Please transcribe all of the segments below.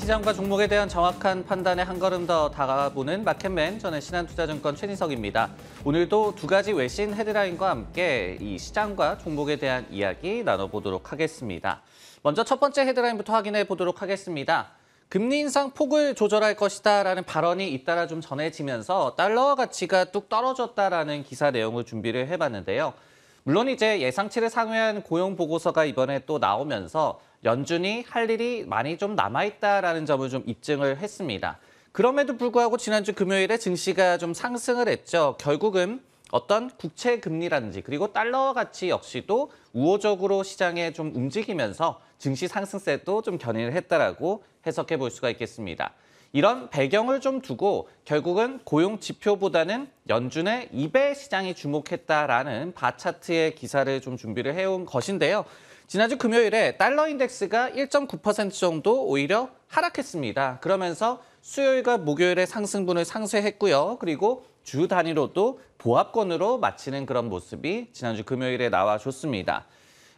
시장과 종목에 대한 정확한 판단에 한 걸음 더 다가보는 마켓맨, 저는 신한투자증권 최진석입니다. 오늘도 두 가지 외신 헤드라인과 함께 이 시장과 종목에 대한 이야기 나눠보도록 하겠습니다. 먼저 첫 번째 헤드라인부터 확인해 보도록 하겠습니다. 금리 인상 폭을 조절할 것이다라는 발언이 잇따라 좀 전해지면서 달러 가치가 뚝 떨어졌다라는 기사 내용을 준비를 해봤는데요. 물론 이제 예상치를 상회한 고용 보고서가 이번에 또 나오면서 연준이 할 일이 많이 좀 남아있다라는 점을 좀 입증을 했습니다. 그럼에도 불구하고 지난주 금요일에 증시가 좀 상승을 했죠. 결국은 어떤 국채 금리라든지 그리고 달러 가치 역시도 우호적으로 시장에 좀 움직이면서 증시 상승세도 좀 견인을 했다라고 해석해 볼 수가 있겠습니다. 이런 배경을 좀 두고 결국은 고용 지표보다는 연준의 입에 시장이 주목했다라는 바차트의 기사를 좀 준비를 해온 것인데요. 지난주 금요일에 달러 인덱스가 1.9% 정도 오히려 하락했습니다. 그러면서 수요일과 목요일에 상승분을 상쇄했고요. 그리고 주 단위로도 보합권으로 마치는 그런 모습이 지난주 금요일에 나와줬습니다.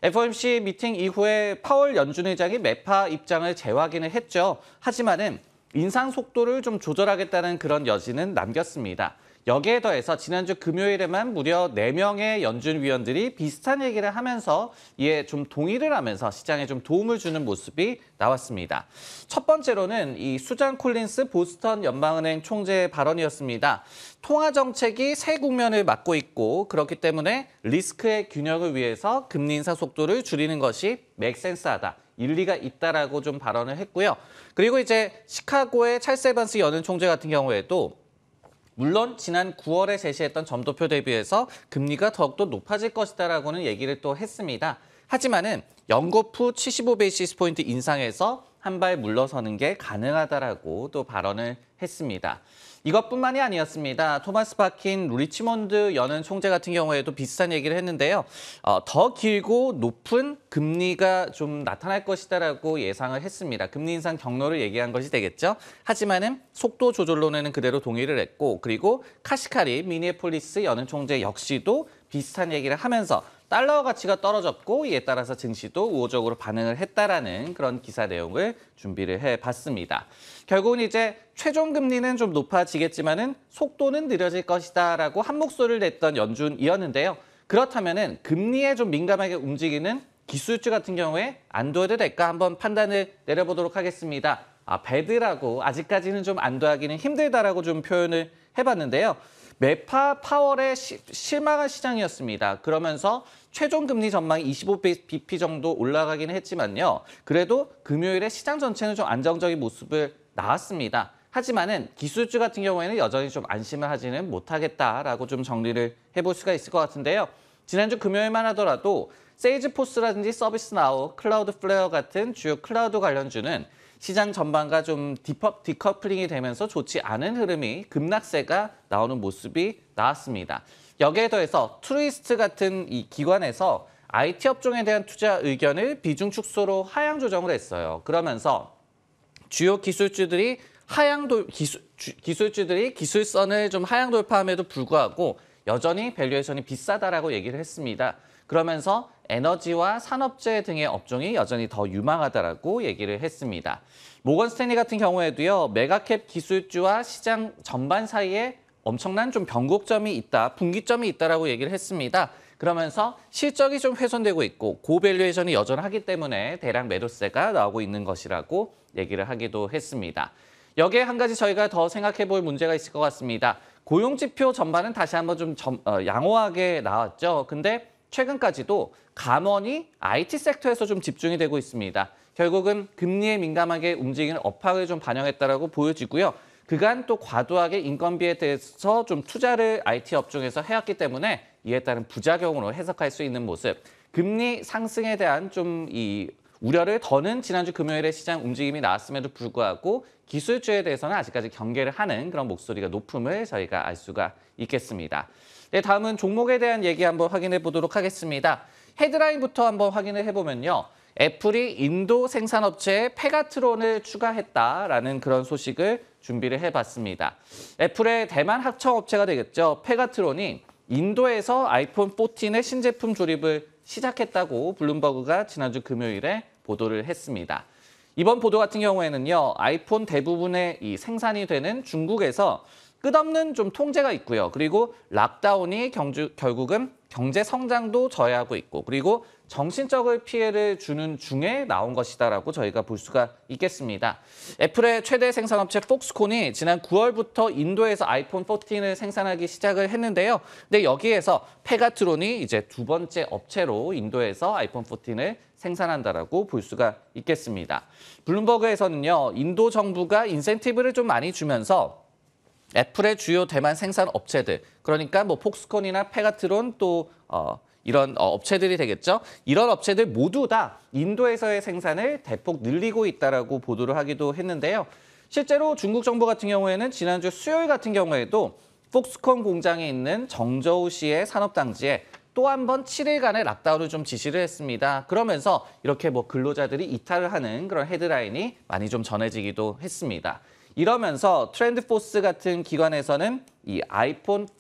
FOMC 미팅 이후에 파월 연준 의장이 매파 입장을 재확인을 했죠. 하지만은 인상 속도를 좀 조절하겠다는 그런 여지는 남겼습니다. 여기에 더해서 지난주 금요일에만 무려 4명의 연준 위원들이 비슷한 얘기를 하면서 이에 좀 동의를 하면서 시장에 좀 도움을 주는 모습이 나왔습니다. 첫 번째로는 이 수잔 콜린스 보스턴 연방은행 총재의 발언이었습니다. 통화 정책이 새 국면을 맞고 있고 그렇기 때문에 리스크의 균형을 위해서 금리 인상 속도를 줄이는 것이 맥센스하다. 일리가 있다라고 좀 발언을 했고요. 그리고 이제 시카고의 찰스 에반스 연은 총재 같은 경우에도 물론 지난 9월에 제시했던 점도표 대비해서 금리가 더욱더 높아질 것이다라고는 얘기를 또 했습니다. 하지만은 연곧 후 75베이시스 포인트 인상에서 한 발 물러서는 게 가능하다라고 또 발언을 했습니다. 이것뿐만이 아니었습니다. 토마스 바킨 리치몬드 연은 총재 같은 경우에도 비슷한 얘기를 했는데요. 더 길고 높은 금리가 좀 나타날 것이다라고 예상을 했습니다. 금리 인상 경로를 얘기한 것이 되겠죠. 하지만은 속도 조절론에는 그대로 동의를 했고 그리고 카시카리 미니애폴리스 연은 총재 역시도 비슷한 얘기를 하면서 달러 가치가 떨어졌고 이에 따라서 증시도 우호적으로 반응을 했다라는 그런 기사 내용을 준비를 해봤습니다. 결국은 이제 최종 금리는 좀 높아지겠지만은 속도는 느려질 것이다라고 한 목소리를 냈던 연준이었는데요. 그렇다면은 금리에 좀 민감하게 움직이는 기술주 같은 경우에 안 둬도 될까 한번 판단을 내려보도록 하겠습니다. 배드라고 아직까지는 좀 안 둬하기는 힘들다라고 좀 표현을 해봤는데요. 매파 파월의 실망한 시장이었습니다. 그러면서 최종 금리 전망이 25bp 정도 올라가기는 했지만요. 그래도 금요일에 시장 전체는 좀 안정적인 모습을 나왔습니다. 하지만은 기술주 같은 경우에는 여전히 좀 안심을 하지는 못하겠다라고 좀 정리를 해볼 수가 있을 것 같은데요. 지난주 금요일만 하더라도 세일즈포스라든지 서비스나우, 클라우드플레어 같은 주요 클라우드 관련주는 시장 전반과 좀 디커플링이 되면서 좋지 않은 흐름이 급락세가 나오는 모습이 나왔습니다. 여기에 더해서 트루이스트 같은 이 기관에서 IT 업종에 대한 투자 의견을 비중 축소로 하향 조정을 했어요. 그러면서 주요 기술주들이 기술주들이 기술선을 좀 하향 돌파함에도 불구하고 여전히 밸류에이션이 비싸다라고 얘기를 했습니다. 그러면서 에너지와 산업재 등의 업종이 여전히 더 유망하다라고 얘기를 했습니다. 모건 스탠리 같은 경우에도요. 메가캡 기술주와 시장 전반 사이에 엄청난 좀 변곡점이 있다, 분기점이 있다라고 얘기를 했습니다. 그러면서 실적이 좀 훼손되고 있고 고밸류에이션이 여전하기 때문에 대량 매도세가 나오고 있는 것이라고 얘기를 하기도 했습니다. 여기에 한 가지 저희가 더 생각해 볼 문제가 있을 것 같습니다. 고용지표 전반은 다시 한번 좀 양호하게 나왔죠. 근데 최근까지도 감원이 IT 섹터에서 좀 집중이 되고 있습니다. 결국은 금리에 민감하게 움직이는 업황을 좀 반영했다라고 보여지고요. 그간 또 과도하게 인건비에 대해서 좀 투자를 IT 업종에서 해왔기 때문에 이에 따른 부작용으로 해석할 수 있는 모습. 금리 상승에 대한 좀 이 우려를 더는 지난주 금요일에 시장 움직임이 나왔음에도 불구하고 기술주에 대해서는 아직까지 경계를 하는 그런 목소리가 높음을 저희가 알 수가 있겠습니다. 네, 다음은 종목에 대한 얘기 한번 확인해 보도록 하겠습니다. 헤드라인부터 한번 확인을 해보면요. 애플이 인도 생산업체에 페가트론을 추가했다라는 그런 소식을 준비를 해봤습니다. 애플의 대만 합성업체가 되겠죠. 페가트론이 인도에서 아이폰 14의 신제품 조립을 시작했다고 블룸버그가 지난주 금요일에 보도를 했습니다. 이번 보도 같은 경우에는요, 아이폰 대부분의 이 생산이 되는 중국에서 끝없는 좀 통제가 있고요. 그리고 락다운이 결국은 경제 성장도 저해하고 있고, 그리고 정신적인 피해를 주는 중에 나온 것이다라고 저희가 볼 수가 있겠습니다. 애플의 최대 생산업체 폭스콘이 지난 9월부터 인도에서 아이폰 14을 생산하기 시작을 했는데요. 근데 여기에서 페가트론이 이제 두 번째 업체로 인도에서 아이폰 14을 생산한다라고 볼 수가 있겠습니다. 블룸버그에서는요, 인도 정부가 인센티브를 좀 많이 주면서 애플의 주요 대만 생산 업체들, 그러니까 뭐 폭스콘이나 페가트론 또 이런 업체들이 되겠죠. 이런 업체들 모두 다 인도에서의 생산을 대폭 늘리고 있다라고 보도를 하기도 했는데요. 실제로 중국 정부 같은 경우에는 지난주 수요일 같은 경우에도 폭스콘 공장이 있는 정저우시의 산업단지에 또 한 번 7일간의 락다운을 좀 지시를 했습니다. 그러면서 이렇게 뭐 근로자들이 이탈을 하는 그런 헤드라인이 많이 좀 전해지기도 했습니다. 이러면서 트렌드포스 같은 기관에서는 이 아이폰의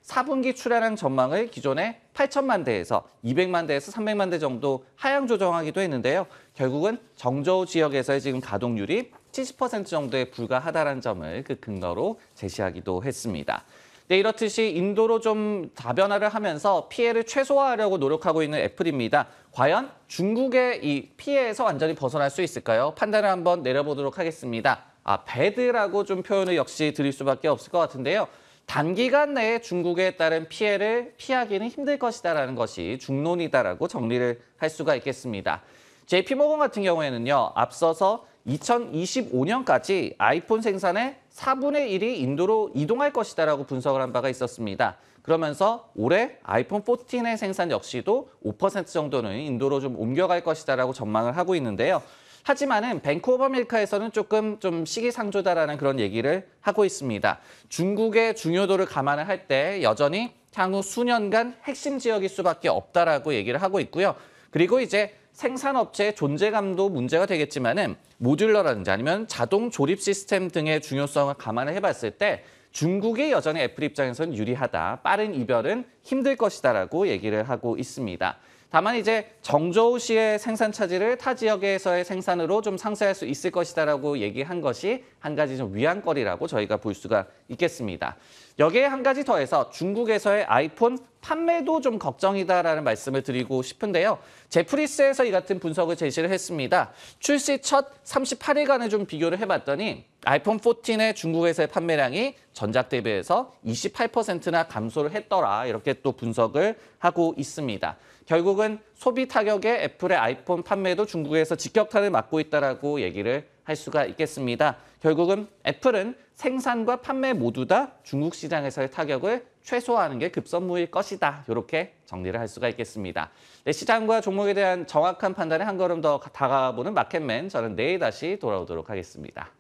4분기 출하량 전망을 기존에 8천만 대에서 200만 대에서 300만 대 정도 하향 조정하기도 했는데요. 결국은 정저우 지역에서의 지금 가동률이 70% 정도에 불과하다는 점을 그 근거로 제시하기도 했습니다. 네, 이렇듯이 인도로 좀 다변화를 하면서 피해를 최소화하려고 노력하고 있는 애플입니다. 과연 중국의 이 피해에서 완전히 벗어날 수 있을까요? 판단을 한번 내려보도록 하겠습니다. 배드라고 좀 표현을 역시 드릴 수밖에 없을 것 같은데요. 단기간 내에 중국에 따른 피해를 피하기는 힘들 것이다라는 것이 중론이다라고 정리를 할 수가 있겠습니다. JP모건 같은 경우에는요, 앞서서 2025년까지 아이폰 생산의 4분의 1이 인도로 이동할 것이다라고 분석을 한 바가 있었습니다. 그러면서 올해 아이폰 14의 생산 역시도 5% 정도는 인도로 좀 옮겨갈 것이다라고 전망을 하고 있는데요. 하지만은 뱅크 오브 아메리카에서는 조금 좀 시기상조다라는 그런 얘기를 하고 있습니다. 중국의 중요도를 감안을 할 때 여전히 향후 수년간 핵심 지역일 수밖에 없다라고 얘기를 하고 있고요. 그리고 이제 생산업체의 존재감도 문제가 되겠지만은 모듈러라든지 아니면 자동 조립 시스템 등의 중요성을 감안을 해봤을 때 중국이 여전히 애플 입장에서는 유리하다. 빠른 이별은 힘들 것이다라고 얘기를 하고 있습니다. 다만 이제 정저우시의 생산 차질을 타 지역에서의 생산으로 좀 상쇄할 수 있을 것이다라고 얘기한 것이 한 가지 좀 위안거리라고 저희가 볼 수가 있겠습니다. 여기에 한 가지 더해서 중국에서의 아이폰 판매도 좀 걱정이다라는 말씀을 드리고 싶은데요. 제프리스에서 이 같은 분석을 제시를 했습니다. 출시 첫 38일간을 좀 비교를 해봤더니 아이폰 14의 중국에서의 판매량이 전작 대비해서 28%나 감소를 했더라. 이렇게 또 분석을 하고 있습니다. 결국은 소비 타격에 애플의 아이폰 판매도 중국에서 직격탄을 맞고 있다라고 얘기를 할 수가 있겠습니다. 결국은 애플은 생산과 판매 모두 다 중국 시장에서의 타격을 최소화하는 게 급선무일 것이다. 이렇게 정리를 할 수가 있겠습니다. 네, 시장과 종목에 대한 정확한 판단에 한 걸음 더 다가보는 마켓맨, 저는 내일 다시 돌아오도록 하겠습니다.